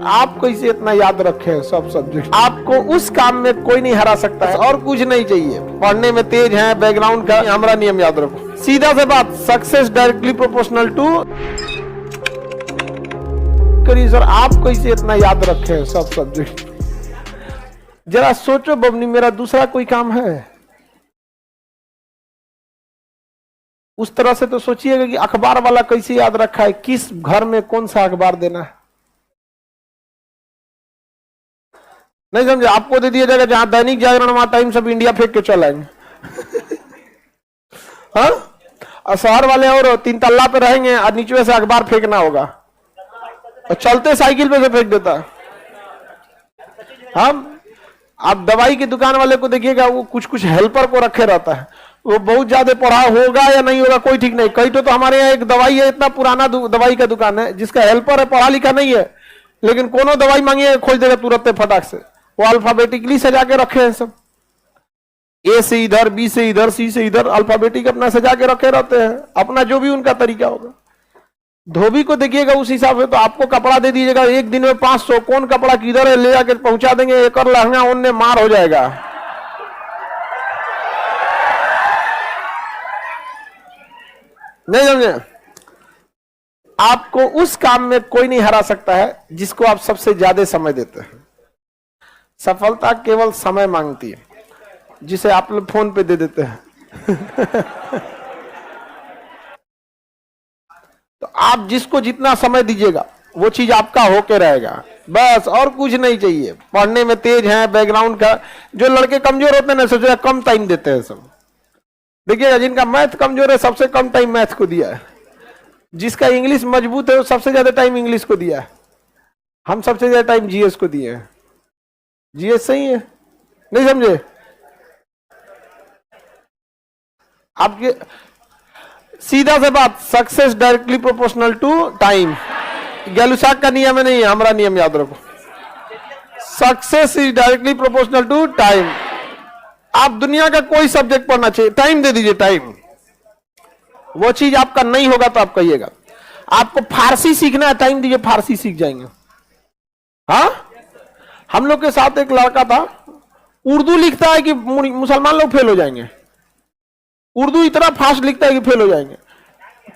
आपको इसे इतना याद रखे सब सब्जेक्ट, आपको उस काम में कोई नहीं हरा सकता है और कुछ नहीं चाहिए। पढ़ने में तेज है, बैकग्राउंड का हमारा नियम याद रखो। सीधा से बात, सक्सेस डायरेक्टली प्रोपोर्शनल टू करिए सर। आपको इसे इतना याद रखे सब सब्जेक्ट। जरा सोचो बबनी, मेरा दूसरा कोई काम है? उस तरह से तो सोचिएगा कि अखबार वाला कैसे याद रखा है, किस घर में कौन सा अखबार देना है। नहीं समझे? आपको दे दिया जाएगा जहां दैनिक जागरण वहां टाइम्स ऑफ इंडिया फेंक के चल आएंगे। हाँ, और शहर वाले और 3 तल्ला पे रहेंगे और नीचे से अखबार फेंकना होगा और चलते साइकिल पे से फेंक देता। हम आप दवाई की दुकान वाले को देखिएगा, वो कुछ कुछ हेल्पर को रखे रहता है। वो बहुत ज्यादा पढ़ा होगा या नहीं होगा कोई ठीक नहीं। कई तो हमारे यहाँ एक दवाई है, इतना पुराना दवाई का दुकान है, जिसका हेल्पर है पढ़ा लिखा नहीं है, लेकिन कोनो दवाई मांगिए खोज देगा तुरंत फटाक से। वो अल्फाबेटिकली सजा के रखे हैं सब, ए से इधर, बी से इधर, सी से इधर, अल्फाबेटिक अपना सजा के रखे रहते हैं, अपना जो भी उनका तरीका होगा। धोबी को देखिएगा उस हिसाब से, तो आपको कपड़ा दे दीजिएगा एक दिन में 500, कौन कपड़ा किधर है ले जाके पहुंचा देंगे, एक और लहंगा उनने मार हो जाएगा। नहीं समझे? आपको उस काम में कोई नहीं हरा सकता है जिसको आप सबसे ज्यादा समय देते हैं। सफलता केवल समय मांगती है, जिसे आप लोग फोन पे दे देते हैं। तो आप जिसको जितना समय दीजिएगा वो चीज आपका होके रहेगा, बस और कुछ नहीं चाहिए। पढ़ने में तेज है, बैकग्राउंड का, जो लड़के कमजोर होते हैं ना, सोच कम टाइम देते हैं सब। देखिएगा जिनका मैथ कमजोर है सबसे कम टाइम मैथ को दिया है, जिसका इंग्लिश मजबूत है वो सबसे ज्यादा टाइम इंग्लिश को दिया है। हम सबसे ज्यादा टाइम जीएस को दिए हैं। जीएस सही है, नहीं समझे? आपके सीधा से बात, success directly proportional to time. Gay Lussac का नियम है, नहीं है, हमारा नियम याद रखो। Success is directly proportional to time. आप दुनिया का कोई सब्जेक्ट पढ़ना चाहिए, टाइम दे दीजिए, टाइम। वो चीज आपका नहीं होगा तो आप कहिएगा। आपको फारसी सीखना है, टाइम दीजिए, फारसी सीख जाएंगे। हाँ, हम लोग के साथ एक लड़का था, उर्दू लिखता है कि मुसलमान लोग फेल हो जाएंगे। उर्दू इतना फास्ट लिखता है कि फेल हो जाएंगे।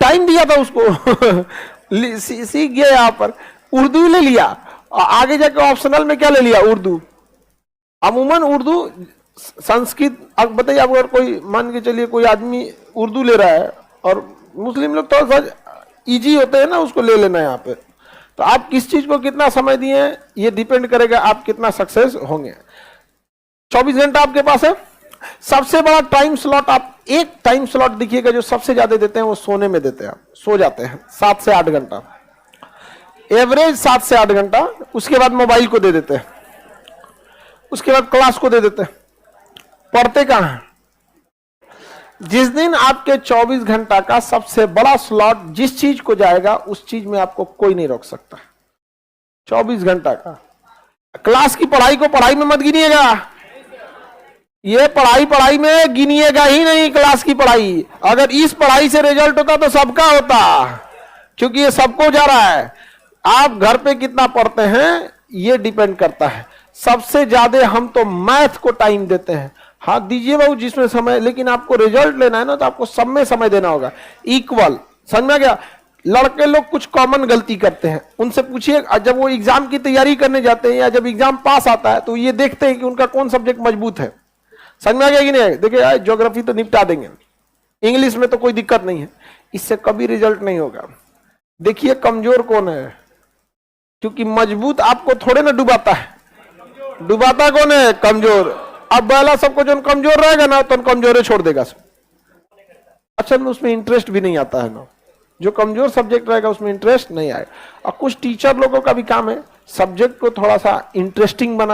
टाइम दिया था उसको, सीख गया। यहाँ पर उर्दू ले लिया और आगे जाकर ऑप्शनल में क्या ले लिया, उर्दू। अमूमन उर्दू, संस्कृत, अब बताइए आप अगर कोई मान के चलिए कोई आदमी उर्दू ले रहा है, और मुस्लिम लोग थोड़ा सा इजी होते हैं ना, उसको ले लेना है यहाँ पे। तो आप किस चीज को कितना समय दिए हैं ये डिपेंड करेगा आप कितना सक्सेस होंगे। 24 घंटा आपके पास है। सबसे बड़ा टाइम स्लॉट, आप एक टाइम स्लॉट देखिएगा जो सबसे ज्यादा देते हैं, वो सोने में देते हैं। आप सो जाते हैं 7 से 8 घंटा, एवरेज 7 से 8 घंटा। उसके बाद मोबाइल को दे देते हैं, उसके बाद क्लास को दे देते हैं। पढ़ते कहां हैं? जिस दिन आपके 24 घंटा का सबसे बड़ा स्लॉट जिस चीज को जाएगा, उस चीज में आपको कोई नहीं रोक सकता। 24 घंटा का क्लास की पढ़ाई को पढ़ाई में मत गिनिएगा। ये पढ़ाई में गिनिएगा ही नहीं क्लास की पढ़ाई। अगर इस पढ़ाई से रिजल्ट होता तो सबका होता, क्योंकि ये सबको जा रहा है। आप घर पे कितना पढ़ते हैं ये डिपेंड करता है। सबसे ज्यादा हम तो मैथ को टाइम देते हैं। हाँ दीजिए बाबू जिसमें समय, लेकिन आपको रिजल्ट लेना है ना, तो आपको सब में समय देना होगा, इक्वल। समझ में आ गया? लड़के लोग कुछ कॉमन गलती करते हैं, उनसे पूछिए। जब वो एग्जाम की तैयारी करने जाते हैं या जब एग्जाम पास आता है, तो ये देखते हैं कि उनका कौन सब्जेक्ट मजबूत है। समझ में आ गया कि नहीं? देखिए ज्योग्राफी तो निपटा देंगे, इंग्लिश में तो कोई दिक्कत नहीं है, इससे कभी रिजल्ट नहीं होगा। देखिए कमजोर कौन है, क्योंकि मजबूत आपको थोड़े ना डुबाता है। डुबाता कौन है? कमजोर। अब पहला सबको जो कमजोर रहेगा ना, तो कमजोर छोड़ देगा सब। अच्छा, उसमें इंटरेस्ट भी नहीं आता है ना, जो कमजोर सब्जेक्ट रहेगा उसमें इंटरेस्ट नहीं आएगा। और कुछ टीचर लोगों का भी काम है सब्जेक्ट को थोड़ा सा इंटरेस्टिंग बनाना।